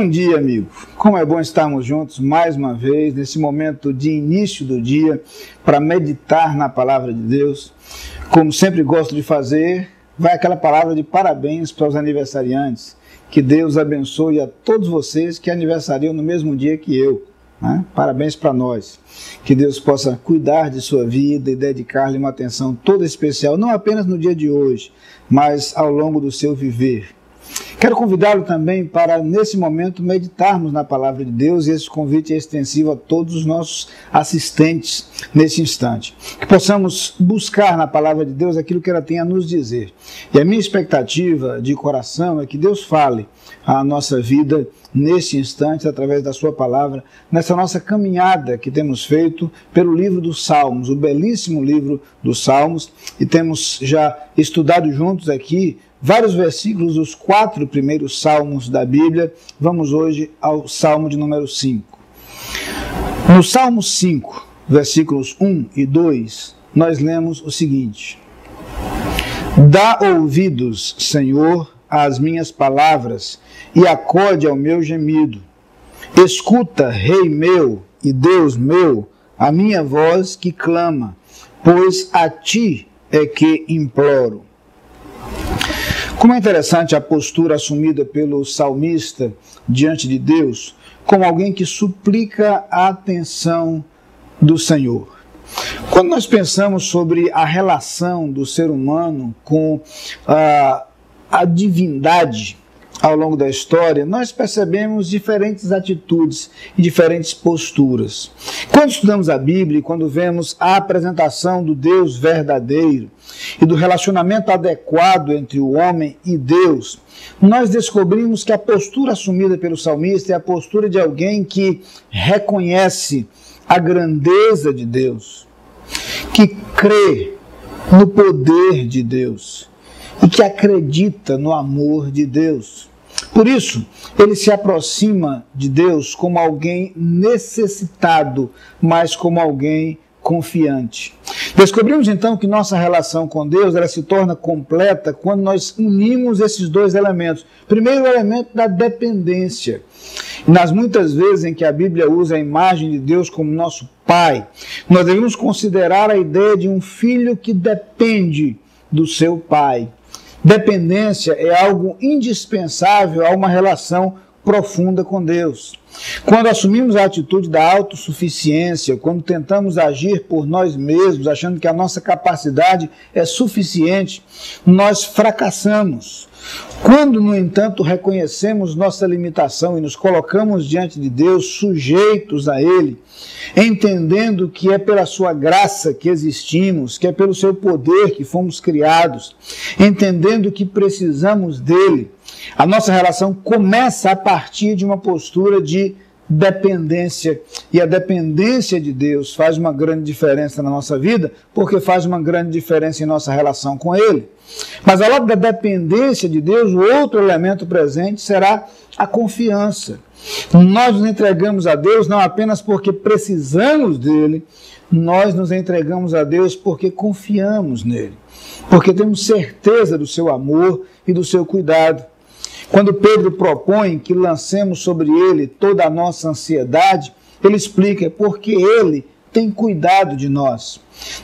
Bom dia, amigo. Como é bom estarmos juntos mais uma vez, nesse momento de início do dia, para meditar na palavra de Deus. Como sempre gosto de fazer, vai aquela palavra de parabéns para os aniversariantes. Que Deus abençoe a todos vocês que aniversariam no mesmo dia que eu. Né? Parabéns para nós. Que Deus possa cuidar de sua vida e dedicar-lhe uma atenção toda especial, não apenas no dia de hoje, mas ao longo do seu viver. Quero convidá-lo também para, nesse momento, meditarmos na palavra de Deus, e esse convite é extensivo a todos os nossos assistentes nesse instante. Que possamos buscar na palavra de Deus aquilo que ela tem a nos dizer. E a minha expectativa de coração é que Deus fale a nossa vida nesse instante, através da sua palavra, nessa nossa caminhada que temos feito pelo livro dos Salmos, o belíssimo livro dos Salmos, e temos já estudado juntos aqui vários versículos dos 4 primeiros salmos da Bíblia. Vamos hoje ao salmo de número 5. No salmo 5, versículos 1 e 2, nós lemos o seguinte: Dá ouvidos, Senhor, às minhas palavras, e acode ao meu gemido. Escuta, Rei meu e Deus meu, a minha voz que clama, pois a ti é que imploro. Como é interessante a postura assumida pelo salmista diante de Deus, como alguém que suplica a atenção do Senhor. Quando nós pensamos sobre a relação do ser humano com a divindade ao longo da história, nós percebemos diferentes atitudes e diferentes posturas. Quando estudamos a Bíblia e quando vemos a apresentação do Deus verdadeiro e do relacionamento adequado entre o homem e Deus, nós descobrimos que a postura assumida pelo salmista é a postura de alguém que reconhece a grandeza de Deus, que crê no poder de Deus e que acredita no amor de Deus. Por isso, ele se aproxima de Deus como alguém necessitado, mas como alguém confiante. Descobrimos então que nossa relação com Deus ela se torna completa quando nós unimos esses dois elementos. Primeiro, o elemento da dependência. Nas muitas vezes em que a Bíblia usa a imagem de Deus como nosso Pai, nós devemos considerar a ideia de um filho que depende do seu pai. Dependência é algo indispensável a uma relação profunda com Deus. Quando assumimos a atitude da autossuficiência, quando tentamos agir por nós mesmos, achando que a nossa capacidade é suficiente, nós fracassamos. Quando, no entanto, reconhecemos nossa limitação e nos colocamos diante de Deus, sujeitos a Ele, entendendo que é pela sua graça que existimos, que é pelo seu poder que fomos criados, entendendo que precisamos dele, a nossa relação começa a partir de uma postura de dependência. E a dependência de Deus faz uma grande diferença na nossa vida, porque faz uma grande diferença em nossa relação com Ele. Mas ao lado da dependência de Deus, o outro elemento presente será a confiança. Nós nos entregamos a Deus não apenas porque precisamos dele, nós nos entregamos a Deus porque confiamos nele, porque temos certeza do seu amor e do seu cuidado. Quando Pedro propõe que lancemos sobre ele toda a nossa ansiedade, ele explica porque ele tem cuidado de nós.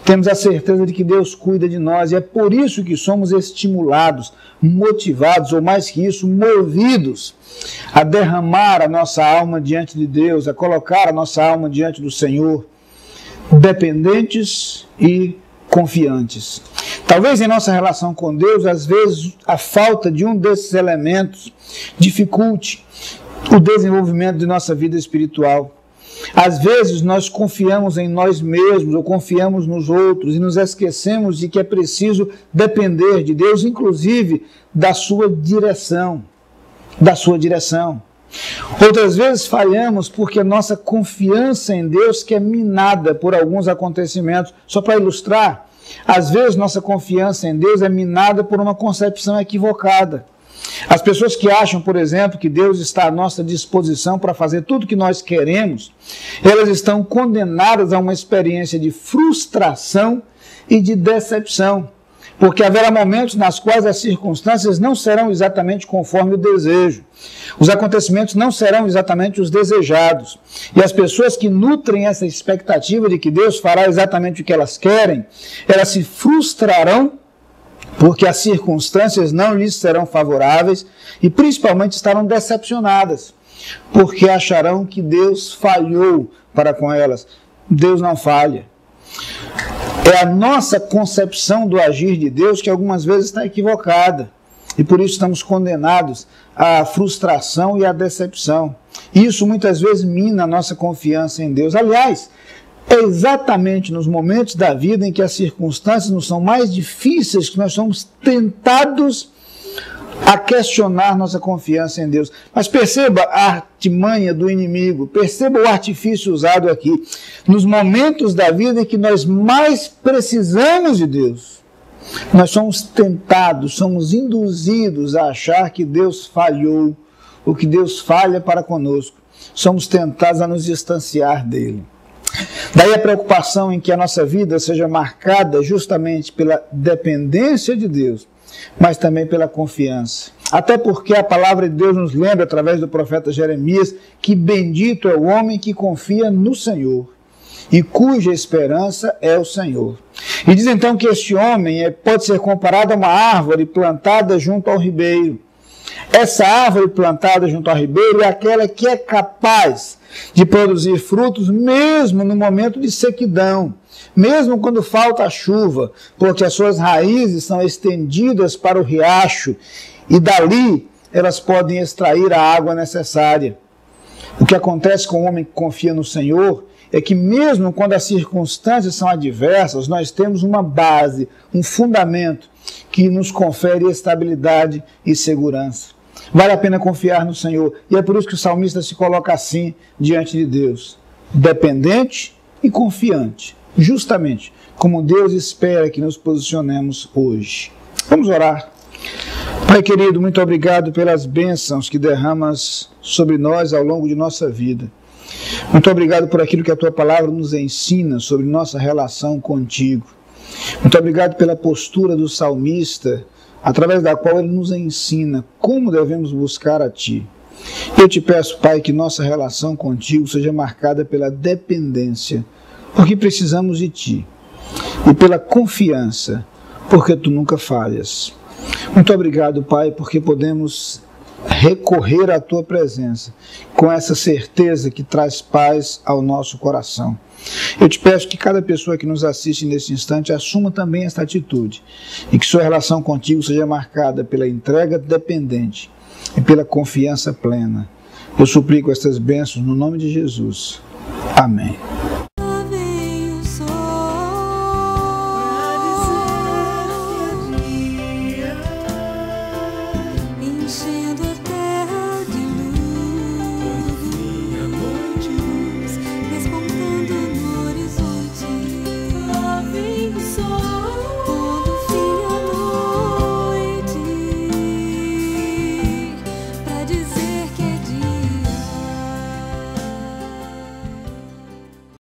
Temos a certeza de que Deus cuida de nós e é por isso que somos estimulados, motivados, ou mais que isso, movidos a derramar a nossa alma diante de Deus, a colocar a nossa alma diante do Senhor, dependentes e confiantes. Talvez em nossa relação com Deus, às vezes, a falta de um desses elementos dificulte o desenvolvimento de nossa vida espiritual. Às vezes nós confiamos em nós mesmos ou confiamos nos outros e nos esquecemos de que é preciso depender de Deus, inclusive da sua direção. Outras vezes falhamos porque nossa confiança em Deus que é minada por alguns acontecimentos. Só para ilustrar, às vezes nossa confiança em Deus é minada por uma concepção equivocada. As pessoas que acham, por exemplo, que Deus está à nossa disposição para fazer tudo o que nós queremos, elas estão condenadas a uma experiência de frustração e de decepção. porque haverá momentos nas quais as circunstâncias não serão exatamente conforme o desejo. Os acontecimentos não serão exatamente os desejados. E as pessoas que nutrem essa expectativa de que Deus fará exatamente o que elas querem, elas se frustrarão porque as circunstâncias não lhes serão favoráveis e principalmente estarão decepcionadas, porque acharão que Deus falhou para com elas. Deus não falha. É a nossa concepção do agir de Deus que algumas vezes está equivocada. E por isso estamos condenados à frustração e à decepção. Isso muitas vezes mina a nossa confiança em Deus. Aliás, é exatamente nos momentos da vida em que as circunstâncias nos são mais difíceis que nós somos tentados a questionar nossa confiança em Deus. Mas perceba a artimanha do inimigo, perceba o artifício usado aqui. Nos momentos da vida em que nós mais precisamos de Deus, nós somos tentados, somos induzidos a achar que Deus falhou, ou que Deus falha para conosco. Somos tentados a nos distanciar dele. Daí a preocupação em que a nossa vida seja marcada justamente pela dependência de Deus, mas também pela confiança. Até porque a palavra de Deus nos lembra, através do profeta Jeremias, que bendito é o homem que confia no Senhor e cuja esperança é o Senhor. E diz então que este homem pode ser comparado a uma árvore plantada junto ao ribeiro. Essa árvore plantada junto ao ribeiro é aquela que é capaz de produzir frutos mesmo no momento de sequidão, mesmo quando falta a chuva, porque as suas raízes são estendidas para o riacho e dali elas podem extrair a água necessária. O que acontece com o homem que confia no Senhor é que mesmo quando as circunstâncias são adversas, nós temos uma base, um fundamento que nos confere estabilidade e segurança. Vale a pena confiar no Senhor. E é por isso que o salmista se coloca assim diante de Deus, dependente e confiante, justamente como Deus espera que nos posicionemos hoje. Vamos orar. Pai querido, muito obrigado pelas bênçãos que derramas sobre nós ao longo de nossa vida. Muito obrigado por aquilo que a Tua palavra nos ensina sobre nossa relação contigo. Muito obrigado pela postura do salmista, através da qual ele nos ensina como devemos buscar a Ti. Eu te peço, Pai, que nossa relação contigo seja marcada pela dependência, porque precisamos de Ti, e pela confiança, porque Tu nunca falhas. Muito obrigado, Pai, porque podemos recorrer à Tua presença com essa certeza que traz paz ao nosso coração. Eu te peço que cada pessoa que nos assiste nesse instante assuma também esta atitude e que sua relação contigo seja marcada pela entrega dependente e pela confiança plena. Eu suplico estas bênçãos no nome de Jesus. Amém.